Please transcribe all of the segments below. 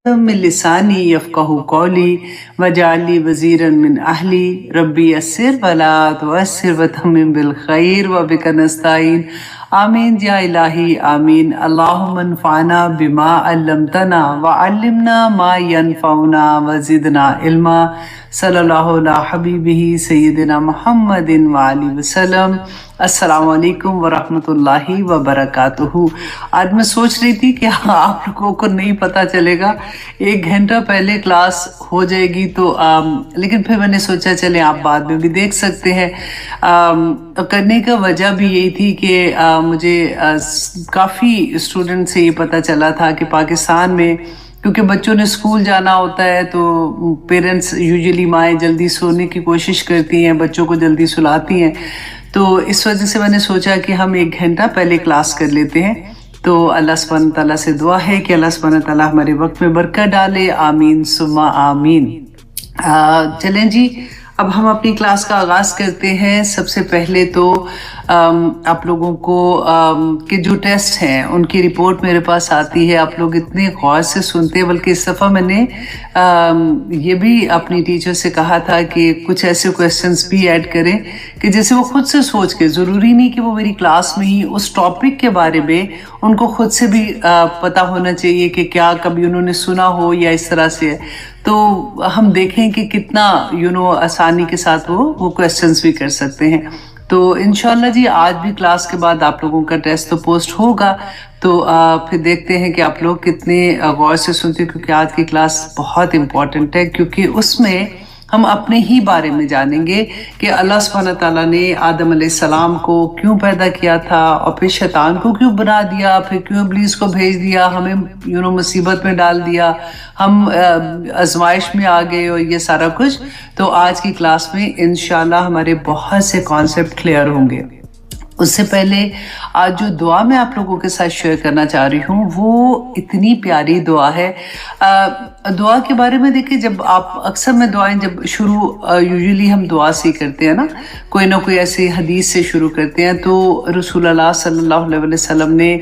من لسانی یفقہوا قولی واجعل لی وزیرا من اہلی ربی یسر ولا تعسر وتمم بالخیر وبک نستعین آمین یا الہی آمین۔ اللہم انفعنا بما علمتنا وعلمنا ما ینفعنا وزدنا علما۔ صلی اللہ علیہ حبیبہ سیدنا محمد وآلہ وسلم۔ السلام علیکم ورحمۃ اللہ وبرکاتہ۔ آج میں سوچ رہی تھی کہ آپ لوگوں کو نہیں پتہ چلے گا، 1 گھنٹہ پہلے کلاس ہو جائے گی تو لیکن پھر میں نے سوچا چلیں آپ بعد میں بھی دیکھ سکتے ہیں۔ کرنے کا وجہ بھی یہی تھی کہ مجھے کافی اسٹوڈنٹ سے یہ پتہ چلا تھا کہ پاکستان میں کیونکہ بچوں نے اسکول جانا ہوتا ہے تو پیرنٹس یوزلی مائیں جلدی سونے کی کوشش کرتی ہیں، بچوں کو جلدی سلاتی ہیں، تو اس وجہ سے میں نے سوچا کہ ہم 1 گھنٹہ پہلے کلاس کر لیتے ہیں۔ تو اللہ سبحانہ تعالیٰ سے دعا ہے کہ اللہ سبحانہ تعالیٰ ہمارے وقت میں برکت ڈالے، آمین ثم آمین۔ چلیں جی، اب ہم اپنی کلاس کا آغاز کرتے ہیں۔ سب سے پہلے تو آپ لوگوں کو کہ جو ٹیسٹ ہیں ان کی رپورٹ میرے پاس آتی ہے، آپ لوگ اتنے غور سے سنتے ہیں، بلکہ اس دفعہ میں نے یہ بھی اپنی ٹیچر سے کہا تھا کہ کچھ ایسے کویسچنس بھی ایڈ کریں کہ جیسے وہ خود سے سوچ کے، ضروری نہیں کہ وہ میری کلاس میں ہی اس ٹاپک کے بارے میں ان کو خود سے بھی پتہ ہونا چاہیے کہ کیا کبھی انہوں نے سنا ہو یا اس طرح سے، تو ہم دیکھیں کہ کتنا آسانی کے ساتھ وہ کویسچنس بھی کر سکتے ہیں۔ تو انشاءاللہ جی آج بھی کلاس کے بعد آپ لوگوں کا ٹیسٹ تو پوسٹ ہوگا، تو پھر دیکھتے ہیں کہ آپ لوگ کتنے غور سے سنتے ہیں، کیونکہ آج کی کلاس بہت امپورٹنٹ ہے، کیونکہ اس میں ہم اپنے ہی بارے میں جانیں گے کہ اللہ سبحانہ تعالیٰ نے آدم علیہ السلام کو کیوں پیدا کیا تھا، اور پھر شیطان کو کیوں بنا دیا، پھر کیوں ابلیس کو بھیج دیا، ہمیں مصیبت میں ڈال دیا، ہم آزمائش میں آ گئے، اور یہ سارا کچھ۔ تو آج کی کلاس میں انشاءاللہ ہمارے بہت سے کانسیپٹ کلیئر ہوں گے۔ اس سے پہلے آج جو دعا میں آپ لوگوں کے ساتھ شیئر کرنا چاہ رہی ہوں وہ اتنی پیاری دعا ہے۔ دعا کے بارے میں دیکھیں، جب آپ اکثر میں دعائیں جب شروع یوزلی ہم دعا سے کرتے ہیں نا، کوئی نہ کوئی ایسی حدیث سے شروع کرتے ہیں، تو رسول اللہ صلی اللہ علیہ وسلم نے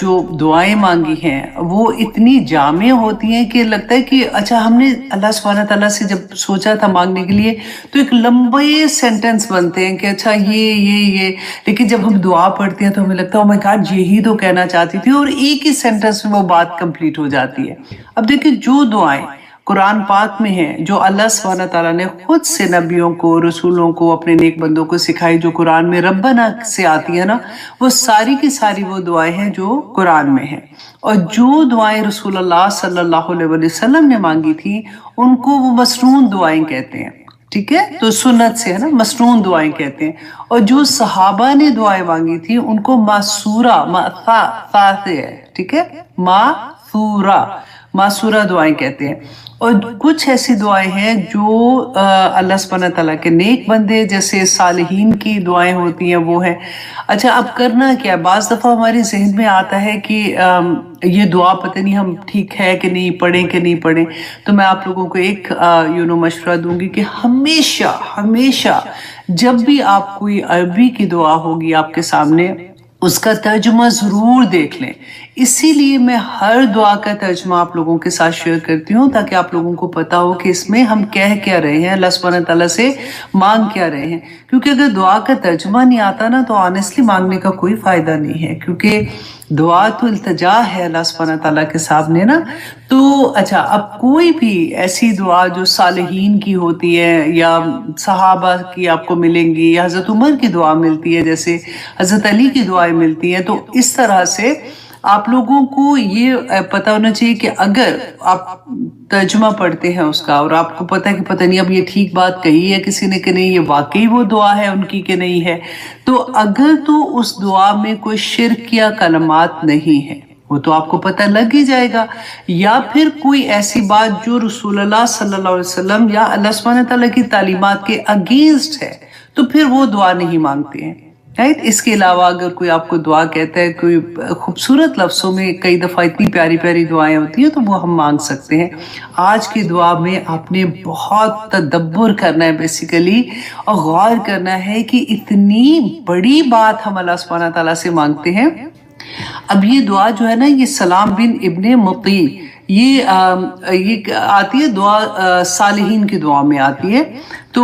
جو دعائیں مانگی ہیں وہ اتنی جامع ہوتی ہیں کہ لگتا ہے کہ اچھا ہم نے اللہ سبحانہ تعالیٰ سے جب سوچا تھا مانگنے کے لیے تو ایک لمبے سینٹنس بنتے ہیں کہ اچھا یہ، لیکن جب ہم دعا پڑھتے ہیں تو ہمیں لگتا ہے او مائی گاڈ یہی تو کہنا چاہتی تھی، اور ایک ہی سینٹنس میں وہ بات کمپلیٹ ہو جاتی ہے۔ اب دیکھیں جو دعائیں قرآن پاک میں ہیں، جو اللہ سبحانہ تعالیٰ نے خود سے نبیوں کو، رسولوں کو، اپنے نیک بندوں کو سکھائی، جو قرآن میں ربنا سے آتی ہے نا، وہ ساری کی ساری وہ دعائیں ہیں جو قرآن میں ہیں۔ اور جو دعائیں رسول اللہ صلی اللہ علیہ وسلم نے مانگی تھی ان کو وہ مسنون دعائیں کہتے ہیں، ٹھیک ہے؟ تو سنت سے ہے نا، مسنون دعائیں کہتے ہیں۔ اور جو صحابہ نے دعائیں مانگی تھی ان کو معصورہ، فا سے ہے، ٹھیک ہے، معصورہ دعائیں کہتے ہیں۔ اور کچھ ایسی دعائیں ہیں جو اللہ سبحانہ تعالیٰ کے نیک بندے جیسے صالحین کی دعائیں ہوتی ہیں وہ ہیں۔ اچھا اب کرنا کیا ہے، بعض دفعہ ہمارے ذہن میں آتا ہے کہ یہ دعا پتہ نہیں ہم ٹھیک ہے کہ نہیں، پڑھیں کہ نہیں پڑھیں، تو میں آپ لوگوں کو ایک مشورہ دوں گی کہ ہمیشہ جب بھی آپ کوئی عربی کی دعا ہوگی آپ کے سامنے، اس کا ترجمہ ضرور دیکھ لیں۔ اسی لیے میں ہر دعا کا ترجمہ آپ لوگوں کے ساتھ شیئر کرتی ہوں تاکہ آپ لوگوں کو پتہ ہو کہ اس میں ہم کہہ کیا رہے ہیں، اللہ سبحانہ تعالیٰ سے مانگ کیا رہے ہیں۔ کیونکہ اگر دعا کا ترجمہ نہیں آتا نا تو آنیسٹلی مانگنے کا کوئی فائدہ نہیں ہے، کیونکہ دعا تو التجا ہے اللہ سبحانہ تعالیٰ کے سامنے نا۔ تو اچھا اب کوئی بھی ایسی دعا جو صالحین کی ہوتی ہے یا صحابہ کی آپ کو ملیں گی، یا حضرت عمر کی دعا ملتی ہے، جیسے حضرت علی کی دعائیں ملتی ہیں، تو اس طرح سے آپ لوگوں کو یہ پتہ ہونا چاہیے کہ اگر آپ ترجمہ پڑھتے ہیں اس کا اور آپ کو پتہ ہے کہ پتہ نہیں اب یہ ٹھیک بات کہی ہے کسی نے کہ نہیں، یہ واقعی وہ دعا ہے ان کی کہ نہیں ہے، تو اگر تو اس دعا میں کوئی شرک یا کلمات نہیں ہے وہ تو آپ کو پتہ لگ ہی جائے گا، یا پھر کوئی ایسی بات جو رسول اللہ صلی اللہ علیہ وسلم یا اللہ سبحانہ تعالیٰ کی تعلیمات کے اگینسٹ ہے تو پھر وہ دعا نہیں مانگتے ہیں، رائٹ؟ اس کے علاوہ اگر کوئی آپ کو دعا کہتا ہے کوئی خوبصورت لفظوں میں، کئی دفعہ اتنی پیاری پیاری دعائیں ہوتی ہیں تو وہ ہم مانگ سکتے ہیں۔ آج کی دعا میں آپ نے بہت تدبر کرنا ہے بیسیکلی، اور غور کرنا ہے کہ اتنی بڑی بات ہم اللہ سبحانہ تعالیٰ سے مانگتے ہیں۔ اب یہ دعا جو ہے نا، یہ سلام بن ابن مطیع یہ آتی ہے دعا، صالحین کی دعا میں آتی ہے. تو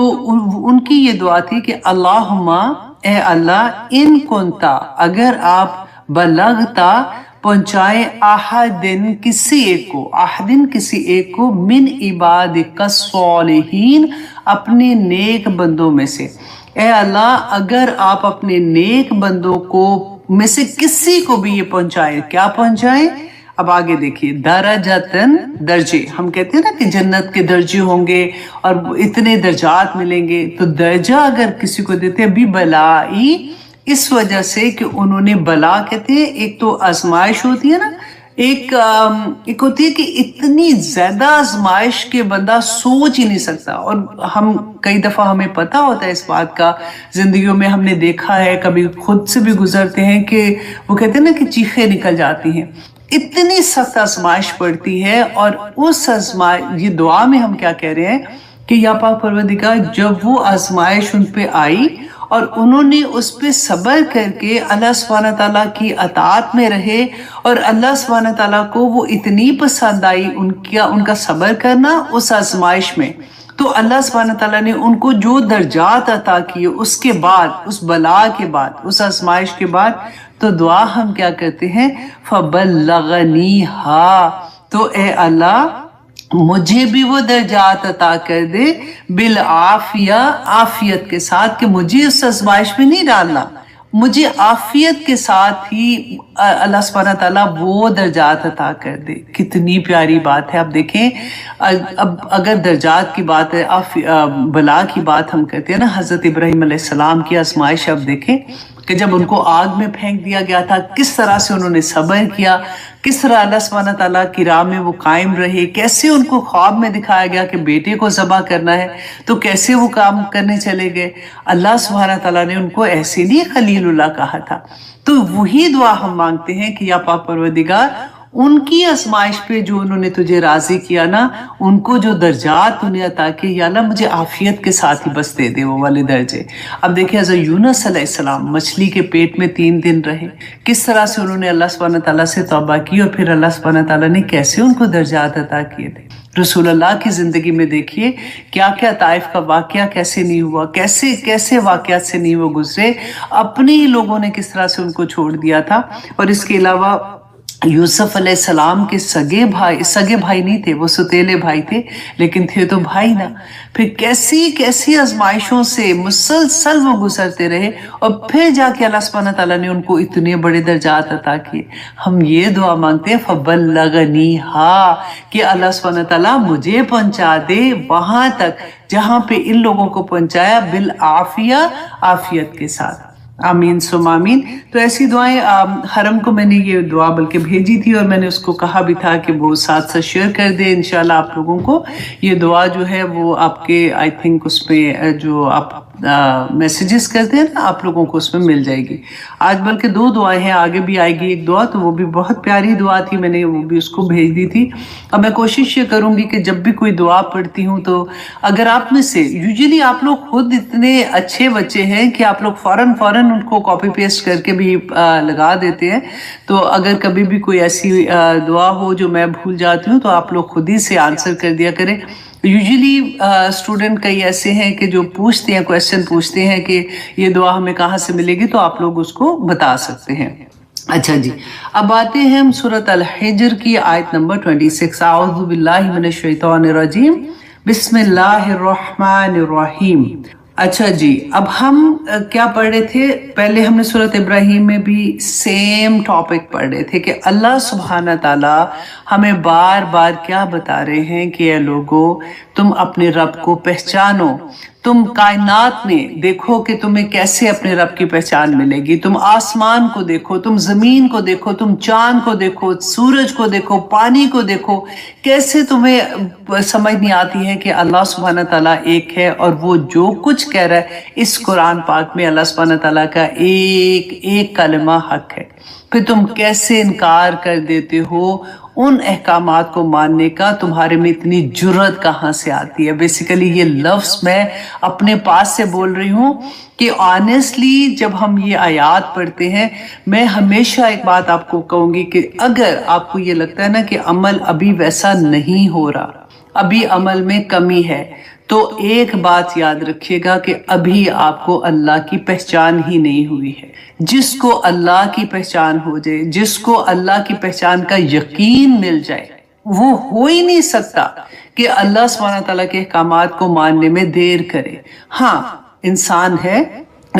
ان کی یہ دعا تھی کہ اللہم، اے اللہ، ان کنتا، اگر آپ، بلغتا، پہنچائے، احدن، کسی ایک کو، احدن، کسی ایک کو، من عبادک الصالحین، اپنے نیک بندوں میں سے. اے اللہ اگر آپ اپنے نیک بندوں کو میں سے کسی کو بھی یہ پہنچائے، کیا پہنچائے؟ اب آگے دیکھیے، درجتن، درجے. ہم کہتے ہیں نا کہ جنت کے درجے ہوں گے اور اتنے درجات ملیں گے، تو درجہ اگر کسی کو دیتے ہیں، بھی بلائی، اس وجہ سے کہ انہوں نے، بلا کہتے ہیں، ایک تو آزمائش ہوتی ہے نا، ایک ہوتی ہے کہ اتنی زیادہ آزمائش کے بندہ سوچ ہی نہیں سکتا. اور ہم کئی دفعہ ہمیں پتہ ہوتا ہے اس بات کا، زندگیوں میں ہم نے دیکھا ہے، کبھی خود سے بھی گزرتے ہیں کہ وہ کہتے ہیں نا کہ چیخیں نکل جاتی ہیں، اتنی سخت آزمائش پڑتی ہے. اور اس آزمائش، یہ دعا میں ہم کیا کہہ رہے ہیں کہ یا پاک پروردگار، جب وہ آزمائش ان پہ آئی اور انہوں نے اس پہ صبر کر کے اللہ سبحانہ تعالیٰ کی اطاعت میں رہے، اور اللہ سبحانہ تعالیٰ کو وہ اتنی پسند آئی ان کا صبر کرنا اس آزمائش میں، تو اللہ سبحانہ تعالیٰ نے ان کو جو درجات عطا کیے اس کے بعد، اس بلا کے بعد، اس آزمائش کے بعد. تو دعا ہم کیا کرتے ہیں؟ فَبَلَّغَنِيهَا، تو اے اللہ مجھے بھی وہ درجات عطا کر دے، بالعافیہ، عافیت کے ساتھ، کہ مجھے اس آزمائش میں نہیں ڈالنا، مجھے عافیت کے ساتھ ہی اللہ سبحانہ تعالیٰ وہ درجات عطا کر دے. کتنی پیاری بات ہے. اب دیکھیں، اب اگر درجات کی بات ہے، بلا کی بات ہم کرتے ہیں نا، حضرت ابراہیم علیہ السلام کی آزمائش اب دیکھیں کہ جب ان کو آگ میں پھینک دیا گیا تھا، کس طرح سے انہوں نے صبر کیا، کس طرح اللہ سبحانہ تعالیٰ کی راہ میں وہ قائم رہے، کیسے ان کو خواب میں دکھایا گیا کہ بیٹے کو ذبح کرنا ہے، تو کیسے وہ کام کرنے چلے گئے. اللہ سبحانہ تعالیٰ نے ان کو ایسے نہیں خلیل اللہ کہا تھا. تو وہی دعا ہم مانگتے ہیں کہ یا پاک پروردگار، ان کی آزمائش پہ جو انہوں نے تجھے راضی کیا نا، ان کو جو درجات انہیں عطا کیے، یا اللہ مجھے عافیت کے ساتھ ہی بس دے دے وہ والے درجے. اب دیکھیں حضرت یونس علیہ السلام مچھلی کے پیٹ میں 3 دن رہے، کس طرح سے انہوں نے اللہ سبحانہ تعالیٰ سے توبہ کی، اور پھر اللہ سبحانہ تعالیٰ نے کیسے ان کو درجات عطا کیے تھے. رسول اللہ کی زندگی میں دیکھیے کیا کیا طائف کا واقعہ کیسے نہیں ہوا، کیسے واقعات سے نہیں وہ گزرے، اپنے ہی لوگوں نے کس طرح سے ان کو چھوڑ دیا تھا. اور اس کے علاوہ یوسف علیہ السلام کے سگے بھائی نہیں تھے، وہ ستیلے بھائی تھے، لیکن تھے تو بھائی نا. پھر کیسی آزمائشوں سے مسلسل وہ گزرتے رہے، اور پھر جا کے اللہ سبحانہ تعالیٰ نے ان کو اتنے بڑے درجات عطا کیے. ہم یہ دعا مانگتے ہیں فَبَلَّغَنِيهَا، کہ اللہ سبحانہ تعالیٰ مجھے پہنچا دے وہاں تک جہاں پہ ان لوگوں کو پہنچایا، بالعافیہ، عافیت کے ساتھ. آمین ثم آمین. تو ایسی دعائیں حرم کو میں نے یہ دعا بلکہ بھیجی تھی، اور میں نے اس کو کہا بھی تھا کہ وہ ساتھ شیئر کر دے. انشاءاللہ آپ لوگوں کو یہ دعا جو ہے وہ آپ کے آئی تھنک اس میں جو آپ میسیجز کرتے ہیں نا، آپ لوگوں کو اس میں مل جائے گی. آج بلکہ 2 دعائیں ہیں، آگے بھی آئے گی ایک دعا، تو وہ بھی بہت پیاری دعا تھی، میں نے وہ بھی اس کو بھیج دی تھی. اب میں کوشش یہ کروں گی کہ جب بھی کوئی دعا پڑھتی ہوں، تو اگر آپ میں سے یوزلی آپ لوگ خود اتنے اچھے بچے ہیں کہ آپ لوگ فوراً ان کو کاپی پیسٹ کر کے بھی لگا دیتے ہیں، تو اگر کبھی بھی کوئی ایسی دعا ہو جو میں بھول جاتی ہوں، تو آپ لوگ خود ہی سے آنسر کر دیا کریں. یوزلی اسٹوڈنٹ کئی ایسے ہیں کہ جو پوچھتے ہیں، کویسچن پوچھتے ہیں کہ یہ دعا ہمیں کہاں سے ملے گی، تو آپ لوگ اس کو بتا سکتے ہیں. اچھا جی، اب آتے ہیں ہم سورۃ الحجر کی آیت نمبر 26. اعوذ باللہ من الشیطان الرجیم، بسم اللہ الرحمن الرحیم. اچھا جی، اب ہم کیا پڑھ رہے تھے؟ پہلے ہم نے سورۃ ابراہیم میں بھی سیم ٹاپک پڑھ رہے تھے کہ اللہ سبحانہ تعالیٰ ہمیں بار بار کیا بتا رہے ہیں کہ اے لوگو، تم اپنے رب کو پہچانو. تم کائنات میں دیکھو کہ تمہیں کیسے اپنے رب کی پہچان ملے گی. تم آسمان کو دیکھو، تم زمین کو دیکھو، تم چاند کو دیکھو، سورج کو دیکھو، پانی کو دیکھو، کیسے تمہیں سمجھ نہیں آتی ہے کہ اللہ سبحانہ تعالیٰ ایک ہے، اور وہ جو کچھ کہہ رہا ہے اس قرآن پاک میں اللہ سبحانہ تعالیٰ کا ایک کلمہ حق ہے. پھر تم کیسے انکار کر دیتے ہو ان احکامات کو ماننے کا؟ تمہارے میں اتنی جرت کہاں سے آتی ہے؟ بیسیکلی یہ لفظ میں اپنے پاس سے بول رہی ہوں کہ آنیسٹلی جب ہم یہ آیات پڑھتے ہیں، میں ہمیشہ ایک بات آپ کو کہوں گی کہ اگر آپ کو یہ لگتا ہے نا کہ عمل ابھی ویسا نہیں ہو رہا، ابھی عمل میں کمی ہے، تو ایک بات یاد رکھیے گا کہ ابھی آپ کو اللہ کی پہچان ہی نہیں ہوئی ہے۔ جس کو اللہ کی پہچان ہو جائے، جس کو اللہ کی پہچان کا یقین مل جائے، وہ ہو ہی نہیں سکتا کہ اللہ سبحانہ تعالیٰ کے احکامات کو ماننے میں دیر کرے۔ ہاں، انسان ہے،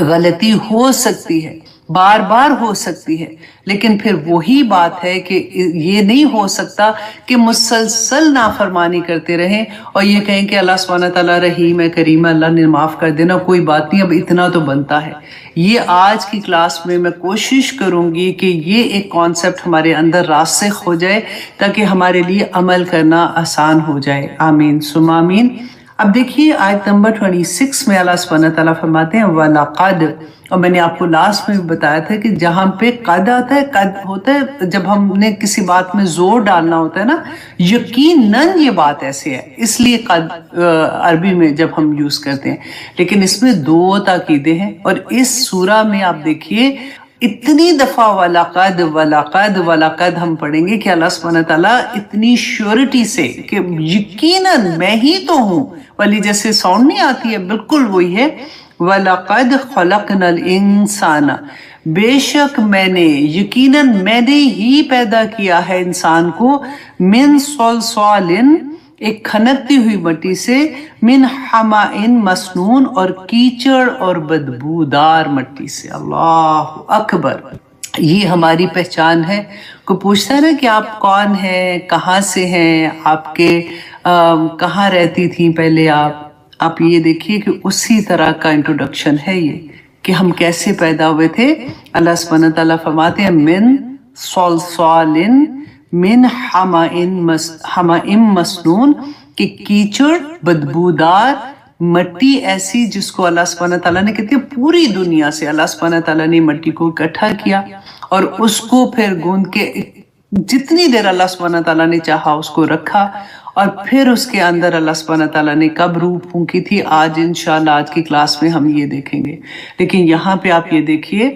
غلطی ہو سکتی ہے، بار بار ہو سکتی ہے، لیکن پھر وہی بات ہے کہ یہ نہیں ہو سکتا کہ مسلسل نافرمانی کرتے رہیں اور یہ کہیں کہ اللہ سبحانہ تعالیٰ رحیم ہے، کریم ہے، اللہ نے معاف کر دینا، کوئی بات نہیں، اب اتنا تو بنتا ہے۔ یہ آج کی کلاس میں کوشش کروں گی کہ یہ ایک کانسیپٹ ہمارے اندر راسخ ہو جائے تاکہ ہمارے لیے عمل کرنا آسان ہو جائے۔ آمین ثم آمین۔ اب دیکھیے آیت نمبر 26 میں اللہ سبحانہ تعالیٰ فرماتے ہیں وَلَقَدْ، اور میں نے آپ کو لاسٹ میں بھی بتایا تھا کہ جہاں پہ قد آتا ہے، قد ہوتا ہے جب ہم نے کسی بات میں زور ڈالنا ہوتا ہے نا، یقیناً یہ بات ایسے ہے، اس لیے قد عربی میں جب ہم یوز کرتے ہیں، لیکن اس میں دو تاکیدیں ہیں۔ اور اس سورہ میں آپ دیکھیے اتنی دفعہ وَلَقَدْ وَلَقَدْ وَلَقَدْ ہم پڑھیں گے کہ اللہ سبحانہ تعالیٰ اتنی شیورٹی سے کہ یقیناً میں ہی تو ہوں، والی جیسے ساؤنڈ نہیں آتی ہے، بالکل وہی ہے، وَلَقَدْ خَلَقْنَا الْإِنسَانَ، بے شک میں نے، یقیناً میں نے ہی پیدا کیا ہے انسان کو، من صلصال، ایک کھنکتی ہوئی مٹی سے، من حماء مسنون، اور کیچڑ اور بدبودار مٹی سے۔ اللہ اکبر، یہ ہماری پہچان ہے۔ کوئی پوچھتا ہے نا کہ آپ کون ہیں، کہاں سے ہیں، آپ کے کہاں رہتی تھیں پہلے آپ یہ دیکھیے کہ اسی طرح کا انٹروڈکشن ہے یہ کہ ہم کیسے پیدا ہوئے تھے۔ اللہ سبحانہ تعالیٰ فرماتے ہیں من صلصال من حماء مسنون، کہ کیچڑ بدبودار مٹی ایسی جس کو اللہ سبحانہ تعالیٰ نے کہتے ہیں پوری دنیا سے اللہ سبحانہ تعالیٰ نے مٹی کو اکٹھا کیا اور اس کو پھر گوندھ کے جتنی دیر اللہ سبحانہ تعالیٰ نے چاہا اس کو رکھا، اور پھر اس کے اندر اللہ سبحانہ تعالیٰ نے کب روح پھونکی تھی، آج انشاءاللہ آج کی کلاس میں ہم یہ دیکھیں گے۔ لیکن یہاں پہ آپ یہ دیکھیے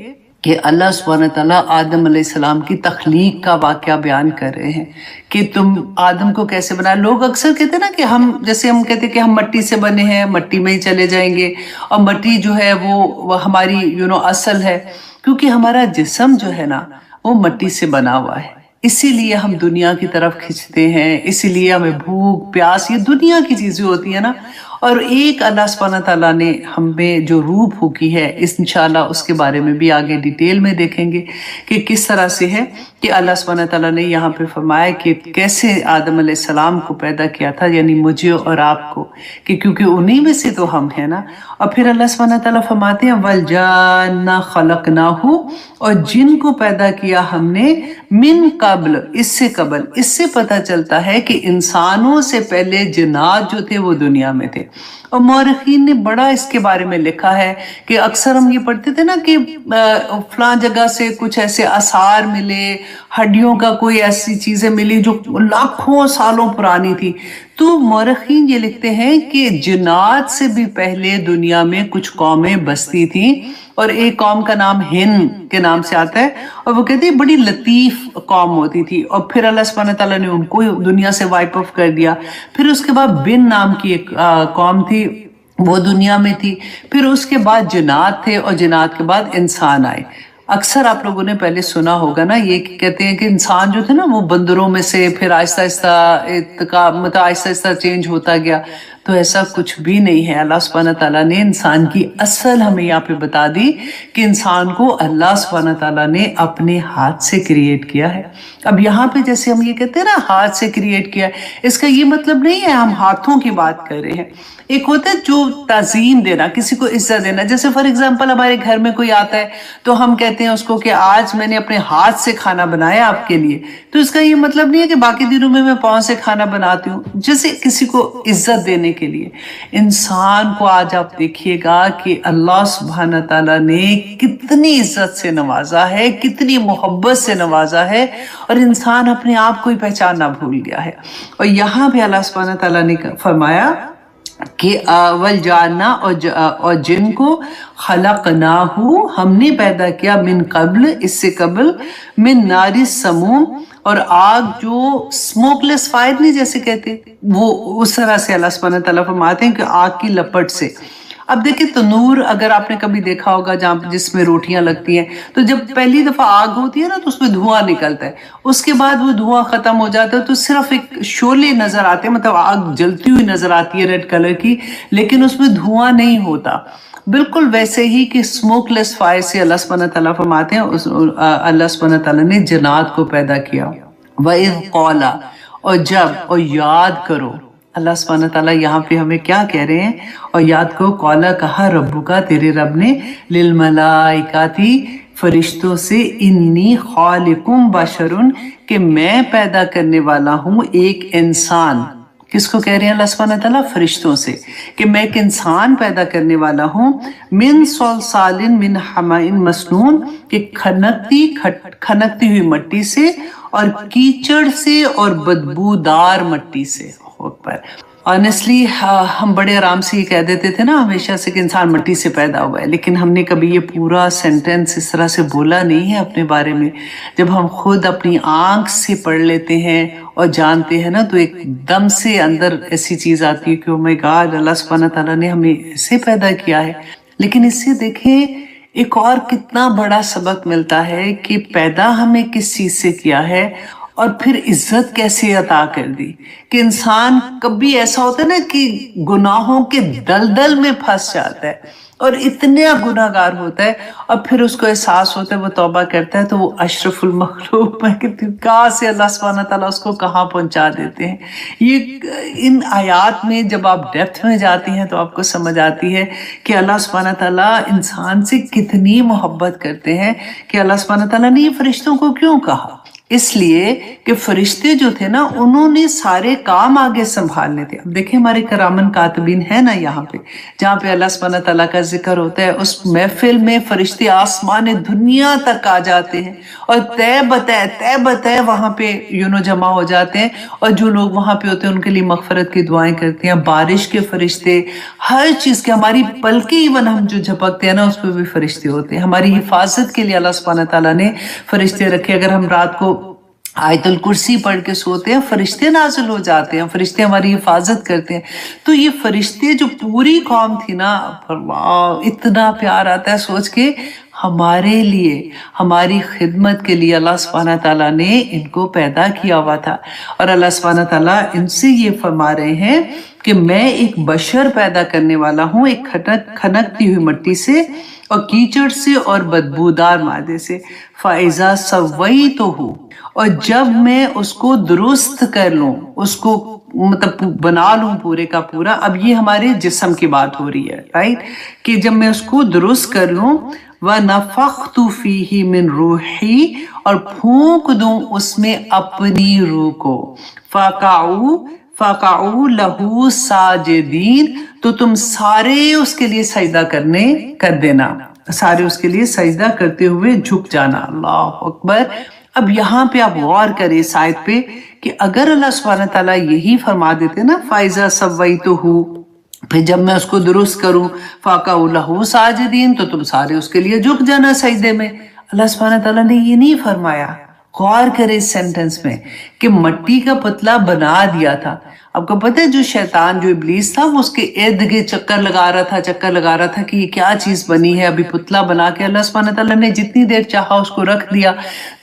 کہ اللہ سبحانہ تعالیٰ آدم علیہ السلام کی تخلیق کا واقعہ بیان کر رہے ہیں کہ تم آدم کو کیسے بنایا۔ لوگ اکثر کہتے ہیں نا کہ ہم جیسے ہم کہتے ہیں کہ ہم مٹی سے بنے ہیں، مٹی میں ہی چلے جائیں گے، اور مٹی جو ہے وہ ہماری اصل ہے، کیونکہ ہمارا جسم جو ہے نا وہ مٹی سے بنا ہوا ہے، اسی لیے ہم دنیا کی طرف کھنچتے ہیں، اسی لیے ہمیں بھوک پیاس یہ دنیا کی چیزیں ہوتی ہیں نا، اور ایک اللہ سبحانہ تعالیٰ نے ہمیں جو روح پھونکی ہے، انشاءاللہ اس کے بارے میں بھی آگے ڈیٹیل میں دیکھیں گے کہ کس طرح سے ہے کہ اللہ سبحانہ تعالیٰ نے یہاں پہ فرمایا کہ کیسے آدم علیہ السلام کو پیدا کیا تھا، یعنی مجھے اور آپ کو، کہ کیونکہ انہی میں سے تو ہم ہیں نا۔ اور پھر اللہ سبحانہ تعالیٰ فرماتے ہیں وَالْجَانَّ خَلَقْنَاهُ، اور جن کو پیدا کیا ہم نے من قبل، اس سے قبل، اس سے پتہ چلتا ہے کہ انسانوں سے پہلے جنات جو تھے وہ دنیا میں تھے۔ اور مورخین نے بڑا اس کے بارے میں لکھا ہے کہ اکثر ہم یہ پڑھتے تھے نا کہ فلاں جگہ سے کچھ ایسے آثار ملے، ہڈیوں کا کوئی ایسی چیزیں ملی جو لاکھوں سالوں پرانی تھی، تو مورخین یہ لکھتے ہیں کہ جنات سے بھی پہلے دنیا میں کچھ قومیں بستی تھیں، اور ایک قوم کا نام ہند کے نام سے آتا ہے، اور وہ کہتے ہیں بڑی لطیف قوم ہوتی تھی، اور پھر اللہ سبحانہ تعالیٰ نے ان کو دنیا سے وائپ آف کر دیا۔ پھر اس کے بعد بن نام کی ایک قوم تھی، وہ دنیا میں تھی، پھر اس کے بعد جنات تھے، اور جنات کے بعد انسان آئے۔ اکثر آپ لوگوں نے پہلے سنا ہوگا نا یہ کہتے ہیں کہ انسان جو تھے نا وہ بندروں میں سے پھر آہستہ آہستہ چینج ہوتا گیا، تو ایسا کچھ بھی نہیں ہے۔ اللہ سبحانہ تعالیٰ نے انسان کی اصل ہمیں یہاں پہ بتا دی کہ انسان کو اللہ سبحانہ تعالیٰ نے اپنے ہاتھ سے کریٹ کیا ہے۔ اب یہاں پہ جیسے ہم یہ کہتے ہیں نا ہاتھ سے کریٹ کیا ہے، اس کا یہ مطلب نہیں ہے ہم ہاتھوں کی بات کر رہے ہیں۔ ایک ہوتا ہے جو تعظیم دینا، کسی کو عزت دینا، جیسے فار ایگزامپل ہمارے گھر میں کوئی آتا ہے تو ہم کہتے کہتے ہیں اس کو کہ آج میں نے اپنے ہاتھ سے کھانا بنایا آپ کے لیے، تو اس کا یہ مطلب نہیں ہے کہ باقی دنوں میں پاؤں سے کھانا بناتی ہوں، جیسے کسی کو عزت دینے کے لیے۔ انسان کو آج آپ دیکھیے گا کہ اللہ سبحانہ تعالیٰ نے کتنی عزت سے نوازا ہے، کتنی محبت سے نوازا ہے، اور انسان اپنے آپ کو ہی پہچاننا بھول گیا ہے۔ اور یہاں پہ اللہ سبحانہ تعالیٰ نے فرمایا کہ والجاننا، اور جن کو خلقناہ ہم نے پیدا کیا، من قبل اس سے قبل، من نار السموم، اور آگ جو اسموک لیس فائر نہیں جیسے کہتے، وہ اس طرح سے اللہ سبحانہ تعالیٰ فرماتے ہیں کہ آگ کی لپٹ سے۔ اب دیکھیں تنور اگر آپ نے کبھی دیکھا ہوگا جس میں روٹیاں لگتی ہیں، تو جب پہلی دفعہ آگ ہوتی ہے نا تو اس میں دھواں نکلتا ہے، اس کے بعد وہ دھواں ختم ہو جاتا ہے تو صرف ایک شعلے نظر آتے ہیں، مطلب آگ جلتی ہوئی نظر آتی ہے ریڈ کلر کی، لیکن اس میں دھواں نہیں ہوتا۔ بالکل ویسے ہی کہ اسموک لیس فائر سے اللہ سبحانہ تعالیٰ فرماتے ہیں اللہ سبحانہ تعالیٰ نے جنات کو پیدا کیا۔ وَإِذْ قَالَ، اور جب، اور یاد کرو، اللہ سبحانہ تعالیٰ یہاں پہ ہمیں کیا کہہ رہے ہیں، اور یاد کرو، قَالَ کہا ربُّکَ تیرے رب نے، لِلْمَلَائِکَةِ فرشتوں سے، انی خالقٌ بشرٌ کہ میں پیدا کرنے والا ہوں ایک انسان۔ کس کو کہہ رہے ہیں اللہ سبحانہ تعالیٰ؟ فرشتوں سے، کہ میں ایک انسان پیدا کرنے والا ہوں، من صلصال من حمأ مسنون کہ کھنکتی ہوئی مٹی سے، اور کیچڑ سے، اور بدبودار مٹی سے۔ آنیسٹلی ہم بڑے آرام سے یہ کہہ دیتے تھے نا ہمیشہ سے کہ انسان مٹی سے پیدا ہوا ہے، لیکن ہم نے کبھی یہ پورا سینٹینس اس طرح سے بولا نہیں ہے اپنے بارے میں۔ جب ہم خود اپنی آنکھ سے پڑھ لیتے ہیں اور جانتے ہیں نا تو ایک دم سے اندر ایسی چیز آتی ہے کہ او مائی گاڈ، اللہ سبحانہ تعالیٰ نے ہمیں ایسے پیدا کیا ہے۔ لیکن اس سے دیکھیں ایک اور کتنا بڑا سبق ملتا ہے کہ پیدا ہمیں کس چیز سے کیا ہے، اور پھر عزت کیسے عطا کر دی۔ کہ انسان کبھی ایسا ہوتا ہے نا کہ گناہوں کے دلدل میں پھنس جاتا ہے اور اتنا گناہ گار ہوتا ہے، اور پھر اس کو احساس ہوتا ہے، وہ توبہ کرتا ہے تو وہ اشرف المخلوق میں کہ کہاں سے اللہ سبحانہ تعالیٰ اس کو کہاں پہنچا دیتے ہیں۔ یہ ان آیات میں جب آپ ڈیپتھ میں جاتی ہیں تو آپ کو سمجھ آتی ہے کہ اللہ سبحانہ تعالیٰ انسان سے کتنی محبت کرتے ہیں، کہ اللہ سبحانہ تعالیٰ نے یہ فرشتوں کو کیوں کہا؟ اس لیے کہ فرشتے جو تھے نا انہوں نے سارے کام آگے سنبھالنے تھے۔ اب دیکھیں ہمارے کرامن کاتبین ہے نا یہاں پہ، جہاں پہ اللہ سبحانہ تعالیٰ کا ذکر ہوتا ہے، اس محفل میں فرشتے آسمان دنیا تک آ جاتے ہیں، اور تے بتہ وہاں پہ جمع ہو جاتے ہیں، اور جو لوگ وہاں پہ ہوتے ہیں ان کے لیے مغفرت کی دعائیں کرتے ہیں۔ بارش کے فرشتے، ہر چیز کے، ہماری پلکیں ایون ہم جو جھپکتے ہیں نا اس پہ بھی فرشتے ہوتے ہیں۔ ہماری حفاظت کے لیے اللہ سبحانہ تعالیٰ نے فرشتے رکھے۔ اگر ہم رات کو آیت الکرسی پڑھ کے سوتے ہیں، فرشتے نازل ہو جاتے ہیں، فرشتے ہماری حفاظت کرتے ہیں۔ تو یہ فرشتے جو پوری قوم تھی نا، اتنا پیار آتا ہے سوچ کے، ہمارے لیے، ہماری خدمت کے لیے اللہ سبحانہ تعالیٰ نے ان کو پیدا کیا ہوا تھا۔ اور اللہ سبحانہ تعالیٰ ان سے یہ فرما رہے ہیں کہ میں ایک بشر پیدا کرنے والا ہوں، ایک کھنکتی ہوئی مٹی سے، اور کیچڑ سے، اور بدبودار مادے سے۔ فَإِذَا سَوَّيْتُهُ، اور جب میں اس کو درست کر لوں، اس کو مطلب بنا لوں پورے کا پورا۔ اب یہ ہمارے جسم کی بات ہو رہی ہے، رائٹ، کہ جب میں اس کو درست کر لوں، وَنَفَخْتُ فِيهِ مِن رُوحِي، اور پھونک دوں اس میں اپنی روح کو، فَقَعُوا لَهُ سَاجِدِينَ، تو تم سارے اس کے لیے سجدہ کر دینا، سارے اس کے لیے سجدہ کرتے ہوئے جھک جانا۔ اللہ اکبر۔ اب یہاں پہ آپ غور کریں اس آیت پہ کہ اگر اللہ سبحانہ تعالیٰ یہی فرما دیتے نا فَإِذَا سَوَّيْتُهُ، پھر جب میں اس کو درست کروں، فَقَعُوا لَهُ سَاجِدِينَ، تو تم سارے اس کے لیے جھک جانا سجدے میں۔ اللہ سبحانہ تعالیٰ نے یہ نہیں فرمایا۔ غور کرے اس سینٹنس میں کہ مٹی کا پتلا بنا دیا تھا۔ آپ کو پتہ ہے جو شیطان، جو ابلیس تھا، وہ اس کے ارد گرد چکر لگا رہا تھا کہ یہ کیا چیز بنی ہے۔ ابھی پتلا بنا کے اللہ سبحانہ تعالیٰ نے جتنی دیر چاہا اس کو رکھ دیا۔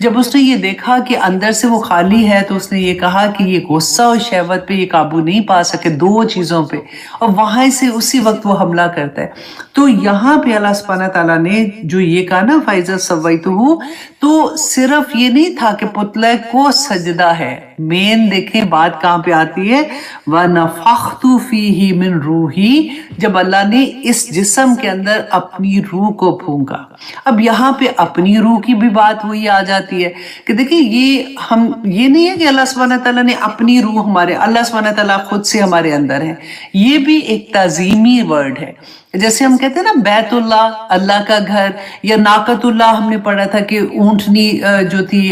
جب اس نے یہ دیکھا کہ اندر سے وہ خالی ہے تو اس نے یہ کہا کہ یہ غصہ اور شہوت پہ یہ قابو نہیں پا سکے، دو چیزوں پہ، اور وہاں سے اسی وقت وہ حملہ کرتا ہے۔ تو یہاں پہ اللہ سبحانہ تعالیٰ نے جو یہ کہا نا فَإِذَا سَوَّيْتُهُ، تو صرف یہ نہیں تھا کہ پتلے کو سجدہ ہے، مین دیکھیں بات کہاں پہ آتی ہے، وَنَفَخْتُ فِيهِ مِن رُوحِي، جب اللہ نے اس جسم کے اندر اپنی روح کو پھونکا۔ اب یہاں پہ اپنی روح کی بھی بات وہی آ جاتی ہے کہ دیکھیں یہ نہیں ہے کہ اللہ سبحانہ تعالیٰ نے اپنی روح اللہ سبحانہ تعالیٰ خود سے ہمارے اندر ہے، یہ بھی ایک تعظیمی ورڈ ہے۔ جیسے ہم کہتے ہیں نا بیت اللہ، اللہ کا گھر، یا ناقۃ اللہ ہم نے پڑھا تھا کہ اونٹنی جو تھی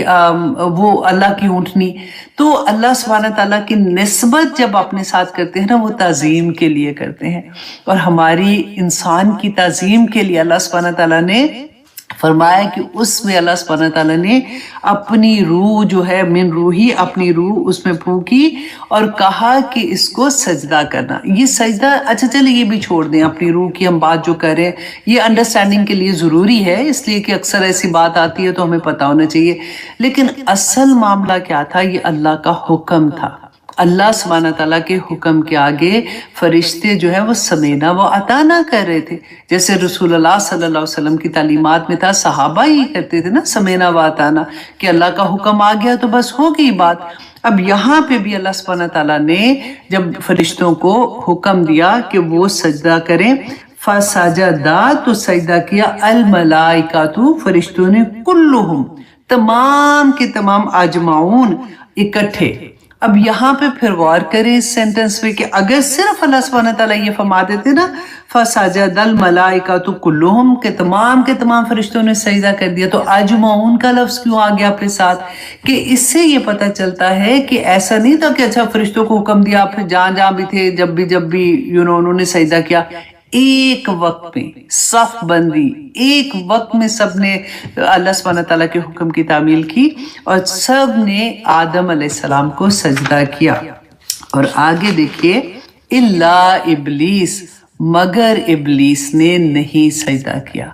وہ اللہ کی اونٹنی، تو اللہ سبحانہ تعالیٰ کی نسبت جب اپنے ساتھ کرتے ہیں نا وہ تعظیم کے لیے کرتے ہیں، اور ہماری انسان کی تعظیم کے لیے اللہ سبحانہ تعالیٰ نے فرمایا کہ اس میں اللہ سبحانہ تعالیٰ نے اپنی روح جو ہے من روحی، اپنی روح اس میں پھونکی اور کہا کہ اس کو سجدہ کرنا۔ یہ سجدہ، اچھا چلے یہ بھی چھوڑ دیں، اپنی روح کی ہم بات جو کر رہے ہیں یہ انڈرسٹینڈنگ کے لیے ضروری ہے، اس لیے کہ اکثر ایسی بات آتی ہے تو ہمیں پتہ ہونا چاہیے، لیکن اصل معاملہ کیا تھا، یہ اللہ کا حکم تھا۔ اللہ سبحانہ تعالیٰ کے حکم کے آگے فرشتے جو ہے وہ سمینا و اطاعنا کر رہے تھے، جیسے رسول اللہ صلی اللہ علیہ وسلم کی تعلیمات میں تھا، صحابہ ہی کرتے تھے نا سمینا و اطاعنا، کہ اللہ کا حکم آ گیا تو بس ہو گئی بات۔ اب یہاں پہ بھی اللہ سبحانہ تعالیٰ نے جب فرشتوں کو حکم دیا کہ وہ سجدہ کریں، فسجدا، تو سجدہ کیا، الملائکۃ، فرشتوں نے، کلہم، تمام کے تمام، اجمعون، اکٹھے۔ اب یہاں پہ پھر غور کریں اس سینٹنس پہ کہ اگر صرف اللہ سبحانہ تعالیٰ یہ فرما دیتے نا فسجد الملائکۃ کلہم، کہ تمام کے تمام فرشتوں نے سجدہ کر دیا، تو اجمعون کا لفظ کیوں آ گیا اپنے ساتھ؟ کہ اس سے یہ پتہ چلتا ہے کہ ایسا نہیں تھا کہ اچھا فرشتوں کو حکم دیا، پھر جہاں بھی تھے جب بھی انہوں نے سجدہ کیا، ایک وقت میں صف بندی، ایک وقت میں سب نے اللہ سبحانہ تعالیٰ کے حکم کی تعمیل کی اور سب نے آدم علیہ السلام کو سجدہ کیا۔ اور آگے دیکھیے، الا ابلیس، مگر ابلیس نے نہیں سجدہ کیا۔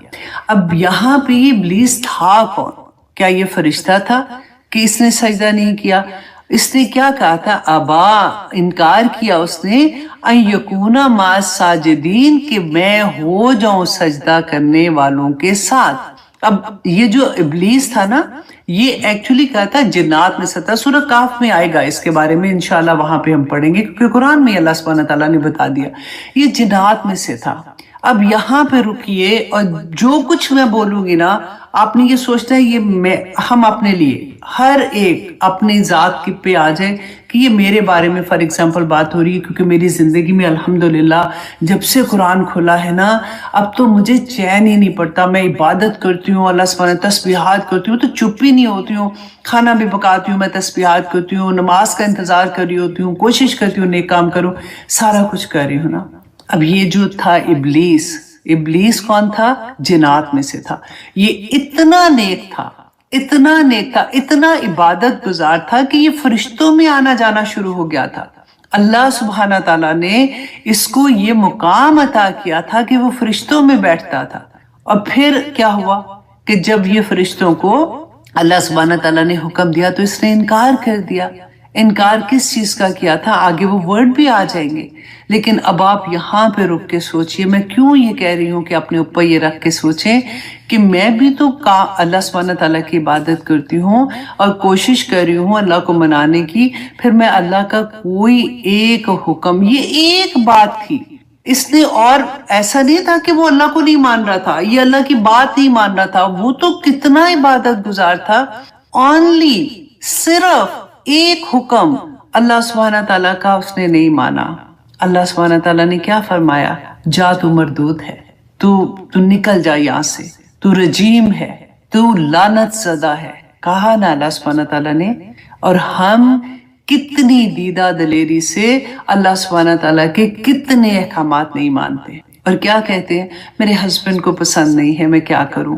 اب یہاں پہ ابلیس تھا کون؟ کیا یہ فرشتہ تھا کہ اس نے سجدہ نہیں کیا؟ اس نے کیا کہا تھا؟ ابا، انکار کیا اس نے، ان یکون مع الساجدین، کہ میں ہو جاؤں سجدہ کرنے والوں کے ساتھ۔ اب یہ جو ابلیس تھا نا، یہ ایکچولی کہا تھا جنات میں سے تھا، سورہ کہف میں آئے گا اس کے بارے میں انشاءاللہ، وہاں پہ ہم پڑھیں گے کیونکہ قرآن میں اللہ سبحانہ تعالیٰ نے بتا دیا یہ جنات میں سے تھا۔ اب یہاں پہ رکیے، اور جو کچھ میں بولوں گی نا آپ نے یہ سوچنا ہے یہ ہم اپنے لیے ہر ایک اپنی ذات کی پہ آ جائے کہ یہ میرے بارے میں فار ایگزامپل بات ہو رہی ہے، کیونکہ میری زندگی میں الحمدللہ جب سے قرآن کھلا ہے نا، اب تو مجھے چین ہی نہیں پڑتا، میں عبادت کرتی ہوں، اللہ سبحانہ تسبیحات کرتی ہوں تو چپ ہی نہیں ہوتی ہوں، کھانا بھی پکاتی ہوں میں تسبیحات کرتی ہوں، نماز کا انتظار کر رہی ہوتی ہوں، کوشش کرتی ہوں نیک کام کروں، سارا کچھ کر رہی ہوں نا۔ اب یہ جو تھا ابلیس کون تھا؟ جنات میں سے تھا۔ یہ اتنا نیک تھا، اتنا عبادت گزار تھا کہ یہ فرشتوں میں آنا جانا شروع ہو گیا تھا۔ اللہ سبحانہ تعالیٰ نے اس کو یہ مقام عطا کیا تھا کہ وہ فرشتوں میں بیٹھتا تھا۔ اور پھر کیا ہوا کہ جب یہ فرشتوں کو اللہ سبحانہ تعالیٰ نے حکم دیا تو اس نے انکار کر دیا۔ انکار کس چیز کا کیا تھا؟ آگے وہ ورڈ بھی آ جائیں گے، لیکن اب آپ یہاں پہ رک کے سوچئے، میں کیوں یہ کہہ رہی ہوں کہ اپنے اوپر یہ رکھ کے سوچیں کہ میں بھی تو اللہ سبحانہ تعالیٰ کی عبادت کرتی ہوں اور کوشش کر رہی ہوں اللہ کو منانے کی، پھر میں اللہ کا کوئی ایک حکم، یہ ایک بات تھی، اس نے، اور ایسا نہیں تھا کہ وہ اللہ کو نہیں مان رہا تھا، یہ اللہ کی بات نہیں مان رہا تھا، وہ تو کتنا عبادت گزار تھا، اونلی صرف ایک حکم اللہ سبحانہ تعالیٰ کا اس نے نہیں مانا۔ اللہ سبحانہ تعالیٰ نے کیا فرمایا؟ جا، تو مردود ہے، تو نکل جا یہاں سے، تو رجیم ہے، تو لعنت زدہ ہے، کہا نا اللہ سبحانہ تعالیٰ نے۔ اور ہم کتنی دیدہ دلیری سے اللہ سبحانہ تعالیٰ کے کتنے احکامات نہیں مانتے، اور کیا کہتے ہیں؟ میرے ہسبینڈ کو پسند نہیں ہے، میں کیا کروں؟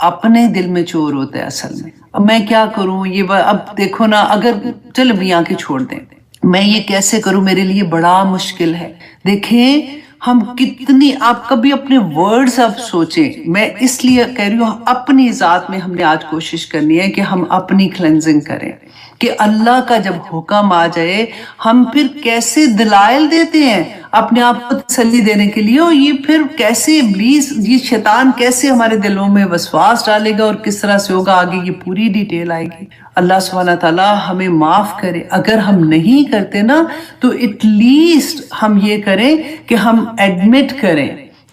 اپنے دل میں چور ہوتا ہے اصل میں، اب میں کیا کروں؟ یہ اب دیکھو نا، اگر چل میاں کے چھوڑ دیں، میں یہ کیسے کروں؟ میرے لیے بڑا مشکل ہے۔ دیکھیں ہم کتنی، آپ کبھی اپنے ورڈز اب سوچیں، میں اس لیے کہہ رہی ہوں اپنی ذات میں ہم نے آج کوشش کرنی ہے کہ ہم اپنی کلینزنگ کریں، کہ اللہ کا جب حکم آ جائے ہم پھر کیسے دلائل دیتے ہیں، اپنے آپ کو تسلی دینے کے لیے. اور یہ پھر کیسے ابلیس، یہ شیطان کیسے ہمارے دلوں میں وسواس ڈالے گا اور کس طرح سے ہوگا، آگے یہ پوری ڈیٹیل آئے گی. اللہ سبحانہ تعالیٰ ہمیں معاف کرے. اگر ہم نہیں کرتے نا تو ایٹ لیسٹ ہم یہ کریں کہ ہم ایڈمٹ کریں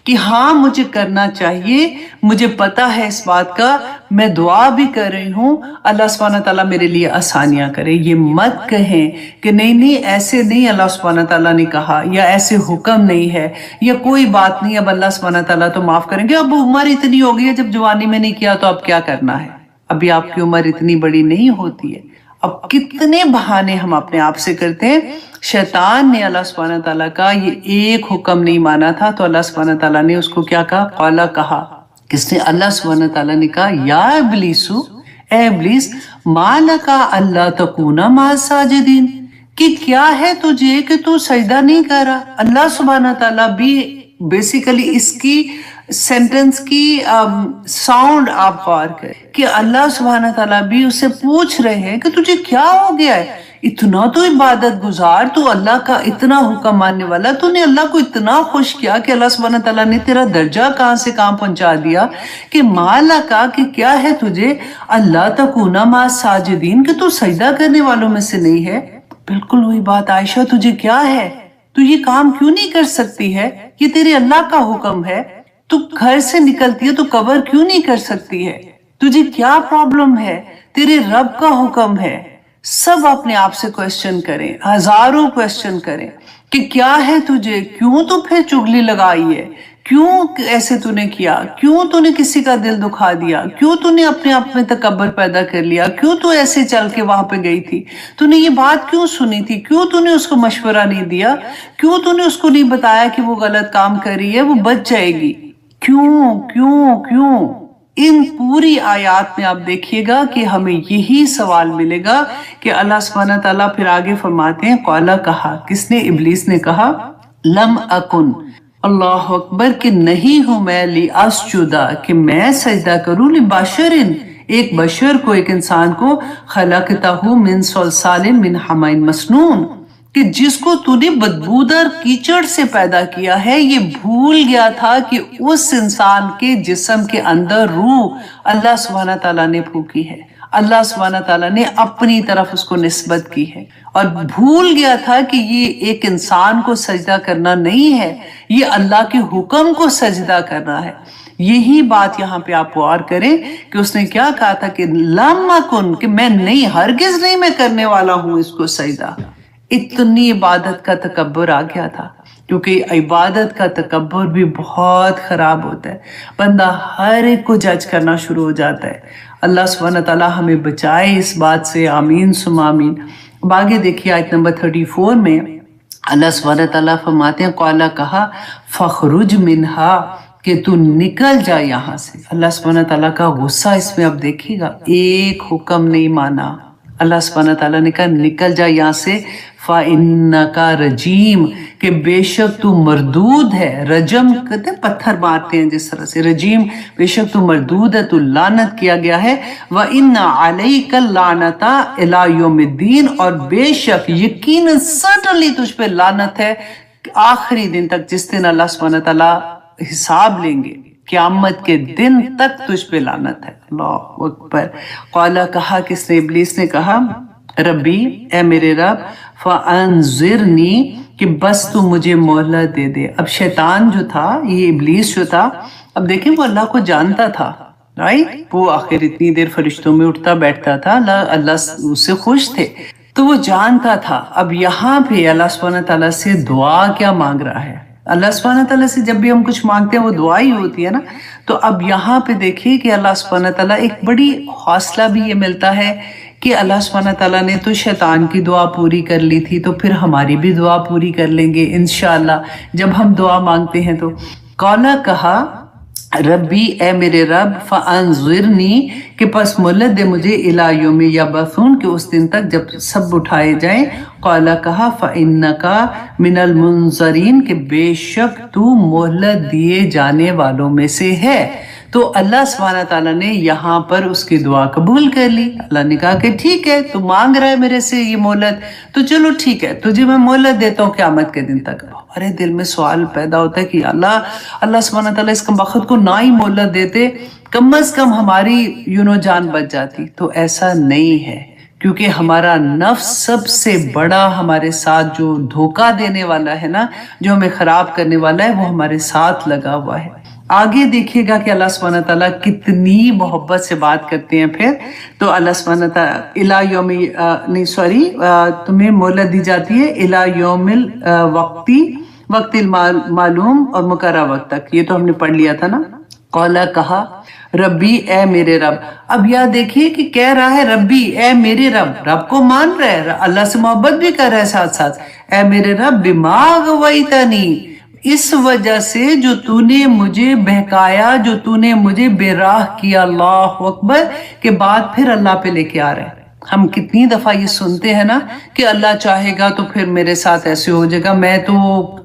کہ ہاں مجھے کرنا چاہیے، مجھے پتا ہے اس بات کا، میں دعا بھی کر رہی ہوں، اللہ سبحانہ تعالیٰ میرے لیے آسانیاں کرے. یہ مت کہیں کہ نہیں ایسے نہیں اللہ سبحانہ تعالیٰ نے کہا، یا ایسے حکم نہیں ہے، یا کوئی بات نہیں، اب اللہ سبحانہ تعالیٰ تو معاف کریں گے. اب عمر اتنی ہو گئی ہے، جب جوانی میں نہیں کیا تو اب کیا کرنا ہے، ابھی آپ کی عمر اتنی بڑی نہیں ہوتی ہے. اب کتنے بہانے ہم اپنے آپ سے کرتے ہیں. شیطان نے اللہ سبحانہ تعالیٰ کا یہ ایک حکم نہیں مانا تھا تو اللہ سبحانہ تعالیٰ نے اس کو کیا کہا؟ قالا کہا. کس نے؟ اللہ سبحانہ تعالیٰ نے کہا یا ابلیسو، اے ابلیس، ما لکا اللہ تکونا مع الساجدین، کہ کیا ہے تجھے کہ تو سجدہ نہیں کر رہا. اللہ سبحانہ تعالیٰ بھی بیسیکلی اس کی سینٹنس کی ساؤنڈ آپ غور کریں کہ اللہ سبحانہ تعالیٰ بھی اسے پوچھ رہے ہیں کہ تجھے کیا ہو گیا ہے، اتنا تو عبادت گزار، تو اللہ کا اتنا حکم ماننے والا، تو نے اللہ کو اتنا خوش کیا کہ اللہ سبحانہ تعالیٰ نے تیرا درجہ کہاں سے کہاں پہنچا دیا کہ مالا کا کہ کیا ہے تجھے اللہ تکونا مع الساجدین، کہ تو سجدہ کرنے والوں میں سے نہیں ہے. بالکل وہی بات عائشہ، تجھے کیا ہے، تو یہ کام کیوں نہیں کر سکتی ہے، یہ تیرے اللہ کا حکم ہے، تو گھر سے نکلتی ہے تو کور کیوں نہیں کر سکتی ہے، تجھے کیا پرابلم ہے، تیرے رب کا حکم ہے. سب اپنے آپ سے کویسچن کریں، ہزاروں کویسچن کریں کہ کیا ہے تجھے، کیوں تو پھر چغلی لگائی ہے، کیوں ایسے تو نے کیا، کیوں تو نے کسی کا دل دکھا دیا، کیوں تو نے اپنے آپ میں تکبر پیدا کر لیا، کیوں تو ایسے چل کے وہاں پہ گئی تھی، تو نے یہ بات کیوں سنی تھی، کیوں تو نے اس کو مشورہ نہیں دیا، کیوں تو نے اس کو نہیں بتایا کہ وہ غلط کام کر رہی ہے، وہ بچ جائے گی، کیوں کیوں کیوں. ان پوری آیات میں آپ دیکھیے گا کہ ہمیں یہی سوال ملے گا کہ اللہ سبحانہ تعالیٰ پھر آگے فرماتے ہیں قالا کہا، کس نے؟ ابلیس نے کہا، لم اکن، اللہ اکبر، کہ نہیں ہوں میں، لی اسجدا، کہ میں سجدہ کروں، لبشرن، ایک بشر کو، ایک انسان کو، خلقتہ من صلصال من حمأ مسنون، کہ جس کو تو نے بدبودار کیچڑ سے پیدا کیا ہے. یہ بھول گیا تھا کہ اس انسان کے جسم کے اندر روح اللہ سبحانہ تعالیٰ نے پھونکی ہے، اللہ سبحانہ تعالیٰ نے اپنی طرف اس کو نسبت کی ہے، اور بھول گیا تھا کہ یہ ایک انسان کو سجدہ کرنا نہیں ہے، یہ اللہ کے حکم کو سجدہ کرنا ہے. یہی بات یہاں پہ آپ غور کریں کہ اس نے کیا کہا تھا کہ لم اکن، کہ میں نہیں، ہرگز نہیں میں کرنے والا ہوں اس کو سجدہ. اتنی عبادت کا تکبر آ گیا تھا، کیونکہ عبادت کا تکبر بھی بہت خراب ہوتا ہے، بندہ ہر ایک کو جج کرنا شروع ہو جاتا ہے. اللہ سبحانہ تعالیٰ ہمیں بچائے اس بات سے، آمین ثم آمین. اب آگے دیکھیے آیت نمبر 34 میں اللہ سبحانہ تعالیٰ فرماتے ہیں قالا کہا فخرج منہا، کہ تو نکل جا یہاں سے. اللہ سبحانہ تعالیٰ کا غصہ اس میں اب دیکھیے گا، ایک حکم نہیں مانا. اللہ سبحانہ تعالیٰ نے کہا نکل جا یہاں سے، فَإِنَّكَ رَجِيمٌ، کہ بے شک تو مردود ہے. رجم کہتے ہیں پتھر مارتے ہیں جس طرح سے، رجیم بے شک تو مردود ہے، تو لعنت کیا گیا ہے. وَإِنَّ عَلَيْكَ اللَّعْنَةَ إِلَى يَوْمِ الدِّينِ، اور بے شک یقیناً سٹنلی تجھ پہ لعنت ہے آخری دن تک، جس دن اللہ سبحانہ تعالیٰ حساب لیں گے، قیامت کے دن تک تجھ پہ لعنت ہے. اللہ اکبر. قالا کہا، کس نے؟ ابلیس نے کہا، ربی، اے میرے رب، فانظرنی، کہ بس تو مجھے مہلت دے دے. اب شیطان جو تھا، یہ ابلیس جو تھا، اب دیکھیں وہ اللہ کو جانتا تھا، رائٹ، وہ آخر اتنی دیر فرشتوں میں اٹھتا بیٹھتا تھا، اللہ اس سے خوش تھے تو وہ جانتا تھا. اب یہاں پہ اللہ سبحانہ تعالیٰ سے دعا کیا مانگ رہا ہے. اللہ سبحانہ تعالیٰ سے جب بھی ہم کچھ مانگتے ہیں وہ دعا ہی ہوتی ہے نا. تو اب یہاں پہ دیکھیے کہ اللہ سبحانہ تعالیٰ، ایک بڑی حوصلہ بھی یہ ملتا ہے کہ اللہ سبحانہ تعالیٰ نے تو شیطان کی دعا پوری کر لی تھی، تو پھر ہماری بھی دعا پوری کر لیں گے انشاءاللہ جب ہم دعا مانگتے ہیں. تو قالا کہا، ربی، اے میرے رب، فانظرنی، کہ پس مہلت دے مجھے، الی یوم یبعثون، کہ اس دن تک جب سب اٹھائے جائیں. قالا کہا، فانک من المنظرین، کہ بے شک تو مہلت دیے جانے والوں میں سے ہے. تو اللہ سبحانہ تعالیٰ نے یہاں پر اس کی دعا قبول کر لی. اللہ نے کہا کہ ٹھیک ہے، تو مانگ رہا ہے میرے سے یہ مہلت، تو چلو ٹھیک ہے، تجھے میں مہلت دیتا ہوں قیامت کے دن تک. ارے دل میں سوال پیدا ہوتا ہے کہ اللہ سبحانہ تعالیٰ اس کمبخت کو نہ ہی مہلت دیتے، کم از کم ہماری جان بچ جاتی۔ تو ایسا نہیں ہے، کیونکہ ہمارا نفس سب سے بڑا ہمارے ساتھ جو دھوکہ دینے والا ہے نا، جو ہمیں خراب کرنے والا ہے، وہ ہمارے ساتھ لگا ہوا ہے۔ آگے دیکھیے گا کہ اللہ سبحانہ تعالیٰ کتنی محبت سے بات کرتے ہیں پھر۔ تو اللہ سبحانہ تعالیٰ تمہیں مہلت دی جاتی ہے الی یوم وقت المعلوم اور مقررہ وقت تک۔ یہ تو ہم نے پڑھ لیا تھا نا۔ قولا کہا ربی اے میرے رب۔ اب یہاں دیکھیے کہ کہہ رہا ہے ربی اے میرے رب، رب کو مان رہا ہے، اللہ سے محبت بھی کر رہا ہے ساتھ ساتھ۔ اے میرے رب بما اغویتنی، اس وجہ سے جو تو نے مجھے بہکایا، جو تو نے مجھے بے راہ کیا، اللہ اکبر، کے بعد پھر اللہ پہ لے کے آ رہے ہیں۔ ہم کتنی دفعہ یہ سنتے ہیں نا کہ اللہ چاہے گا تو پھر میرے ساتھ ایسے ہو جائے گا، میں تو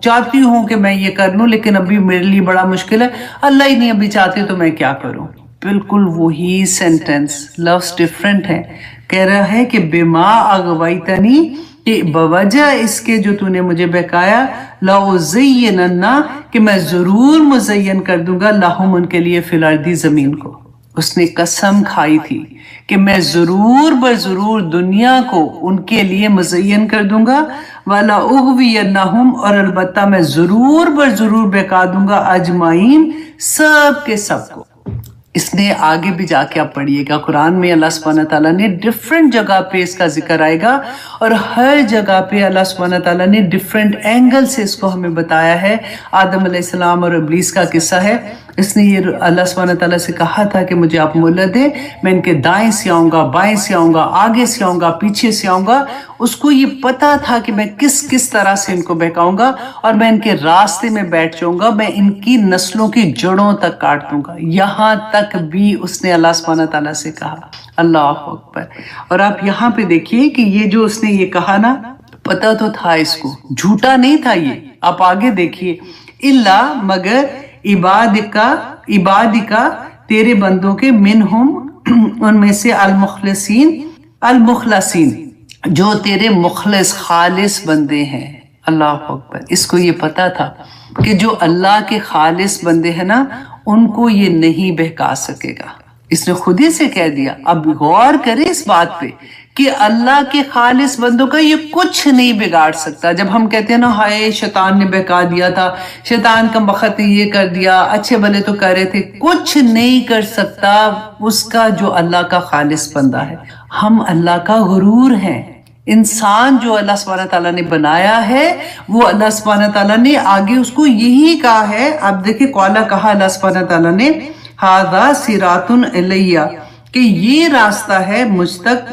چاہتی ہوں کہ میں یہ کر لوں لیکن ابھی میرے لیے بڑا مشکل ہے، اللہ ہی نہیں ابھی چاہتے تو میں کیا کروں۔ بالکل وہی سینٹنس، لفظ ڈیفرنٹ ہے۔ کہہ رہا ہے کہ بما اغویتنی، کہ بوجہ اس کے جو تو نے مجھے بہکایا، لَأُزَيِّنَنَّ، کہ میں ضرور مزین کر دوں گا، لَهُمْ، ان کے لیے، فی الارض، زمین کو۔ اس نے قسم کھائی تھی کہ میں ضرور بضرور دنیا کو ان کے لیے مزین کر دوں گا، وَلَأُغْوِيَنَّهُمْ، اور البتہ میں ضرور بضرور بہکا دوں گا، اجمعین، سب کے سب کو۔ اس نے آگے بھی جا کے آپ پڑھیے گا قرآن میں اللہ سبحانہ تعالیٰ نے ڈیفرنٹ جگہ پہ اس کا ذکر آئے گا، اور ہر جگہ پہ اللہ سبحانہ تعالیٰ نے ڈیفرنٹ اینگل سے اس کو ہمیں بتایا ہے۔ آدم علیہ السلام اور ابلیس کا قصہ ہے۔ اس نے یہ اللہ سبحانہ تعالیٰ سے کہا تھا کہ مجھے آپ مہلت دیں، میں ان کے دائیں سے آؤں گا، بائیں سے آؤں گا، آگے سے آؤں گا، پیچھے سے آؤں گا۔ اس کو یہ پتا تھا کہ میں کس طرح سے ان کو بہکاؤں گا، اور میں ان کے راستے میں بیٹھ جاؤں گا، میں ان کی نسلوں کی جڑوں تک کاٹ دوں گا۔ یہاں تک بھی اس نے اللہ سبحانہ تعالیٰ سے کہا، اللہ اکبر۔ اور آپ یہاں پہ دیکھیے کہ یہ جو اس نے یہ کہا نا، پتا تو تھا اس کو، جھوٹا نہیں تھا یہ۔ آپ آگے دیکھیے، اللہ، مگر، عبادکا، تیرے بندوں کے، منہم، ان میں سے، المخلصین، جو تیرے مخلص خالص بندے ہیں۔ اللہ اکبر۔ اس کو یہ پتا تھا کہ جو اللہ کے خالص بندے ہیں نا، ان کو یہ نہیں بہکا سکے گا۔ اس نے خود ہی سے کہہ دیا۔ اب غور کریں اس بات پہ کہ اللہ کے خالص بندوں کا یہ کچھ نہیں بگاڑ سکتا۔ جب ہم کہتے ہیں نا ہائے شیطان نے بہکا دیا تھا، شیطان کا وقت نے یہ کر دیا، اچھے بھلے تو کر رہے تھے، کچھ نہیں کر سکتا اس کا جو اللہ کا خالص بندہ ہے۔ ہم اللہ کا غرور ہیں۔ انسان جو اللہ سبحانہ تعالیٰ نے بنایا ہے، وہ اللہ سبحانہ تعالیٰ نے آگے اس کو یہی کہا ہے۔ اب دیکھیں قولا کہا اللہ سبحانہ تعالیٰ نے، ھذا صراط الیہ، کہ یہ راستہ ہے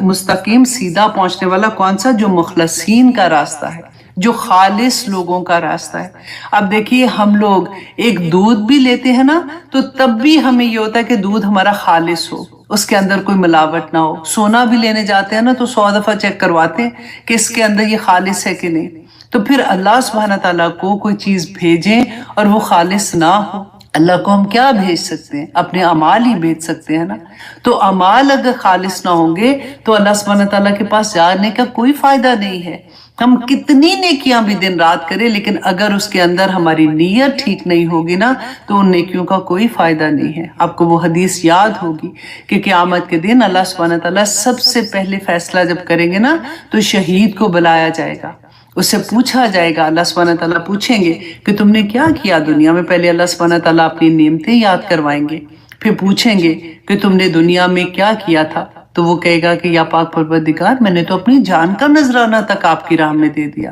مستقیم، سیدھا پہنچنے والا۔ کون سا؟ جو مخلصین کا راستہ ہے، جو خالص لوگوں کا راستہ ہے۔ اب دیکھیے ہم لوگ ایک دودھ بھی لیتے ہیں نا، تو تب بھی ہمیں یہ ہوتا ہے کہ دودھ ہمارا خالص ہو، اس کے اندر کوئی ملاوٹ نہ ہو۔ سونا بھی لینے جاتے ہیں نا تو 100 دفعہ چیک کرواتے ہیں کہ اس کے اندر یہ خالص ہے کہ نہیں۔ تو پھر اللہ سبحانہ تعالیٰ کو کوئی چیز بھیجیں اور وہ خالص نہ ہو، اللہ کو ہم کیا بھیج سکتے ہیں؟ اپنے اعمال ہی بھیج سکتے ہیں نا۔ تو اعمال اگر خالص نہ ہوں گے تو اللہ سبحانہ تعالیٰ کے پاس جانے کا کوئی فائدہ نہیں ہے۔ ہم کتنی نیکیاں بھی دن رات کریں، لیکن اگر اس کے اندر ہماری نیت ٹھیک نہیں ہوگی نا، تو ان نیکیوں کا کوئی فائدہ نہیں ہے۔ آپ کو وہ حدیث یاد ہوگی کہ قیامت کے دن اللہ سبحانہ تعالیٰ سب سے پہلے فیصلہ جب کریں گے نا، تو شہید کو بلایا جائے گا، اس سے پوچھا جائے گا، اللہ سبحانہ تعالیٰ پوچھیں گے کہ تم نے کیا کیا دنیا میں۔ پہلے اللہ سبحانہ تعالیٰ اپنی نعمتیں یاد کروائیں گے، پھر پوچھیں گے کہ تم نے دنیا میں کیا کیا تھا، تو وہ کہے گا کہ یا پاک پروردگار، میں نے تو اپنی جان کا نذرانہ تک آپ کی راہ میں دے دیا۔